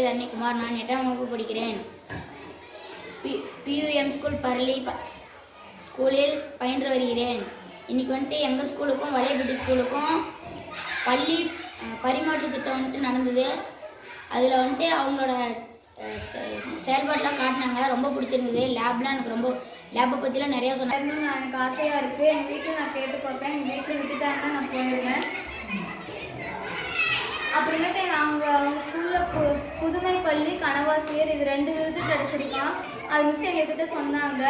தரணிக்குமார். நான் 8ஆம் வகுப்பு படிக்கிறேன். PUM ஸ்கூல் பரளி ஸ்கூலில் பயின்று வருகிறேன். இன்றைக்கி வந்துட்டு எங்கள் ஸ்கூலுக்கும் வளையப்பட்டி ஸ்கூலுக்கும் பள்ளி பரிமாற்று திட்டம் வந்துட்டு நடந்தது. அதில் வந்துட்டு அவங்களோட செயல்பாட்டெலாம் காட்டினாங்க. ரொம்ப பிடிச்சிருந்தது. லேப்லாம் எனக்கு ரொம்ப லேப்பை பற்றிலாம் நிறையா சொன்னாங்க. எனக்கு ஆசையாக இருக்குது. எங்கள் வீட்டில் நான் கேட்டு பார்ப்பேன். எங்கள் வீட்டில் விட்டுட்டாங்கன்னா நான் போயிடுவேன். அப்புறமேட்டு அவங்க ஸ்கூலில் புதுமை பள்ளி கனவாசிரியர் இது 2 விருது கிடச்சிருக்கான். அது மிஸ் எங்ககிட்ட சொன்னாங்க.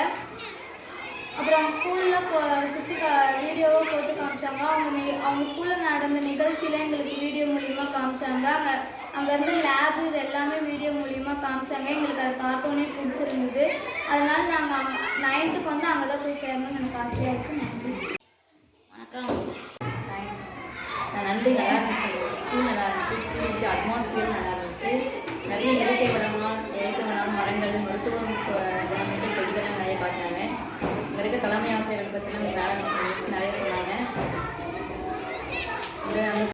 அப்புறம் அவங்க ஸ்கூலில் சுற்றி வீடியோவாக போட்டு காமிச்சாங்க. அவங்க ஸ்கூலில் நடந்த நிகழ்ச்சியில் எங்களுக்கு வீடியோ மூலிமா காமிச்சாங்க. அங்கே இருந்து லேபு இது எல்லாமே வீடியோ மூலிமா காமிச்சாங்க. எங்களுக்கு அதை பார்த்தோன்னே பிடிச்சிருந்தது. அதனால நாங்கள் 9th வந்து அங்கே தான் போய் சேரணும்னு எனக்கு ஆசையாக இருக்குது. நன்றி. வணக்கம். தேங்க்ஸ். நன்றி. நல்லா இருந்துச்சு. ஸ்கூல் நல்லா இருந்துச்சு. ஸ்கூலுக்கு அட்மாஸ்பியரும் நல்லா இருந்துச்சு. நிறைய இயற்கை வளமான மரங்கள், மருத்துவ குணமிக்க செடிகள்லாம் நிறைய பார்த்தாங்க. இங்கே இருக்க தலைமை ஆசிரியர்கள் பற்றிலாம் மேடம் நிறைய சொன்னாங்க. அந்த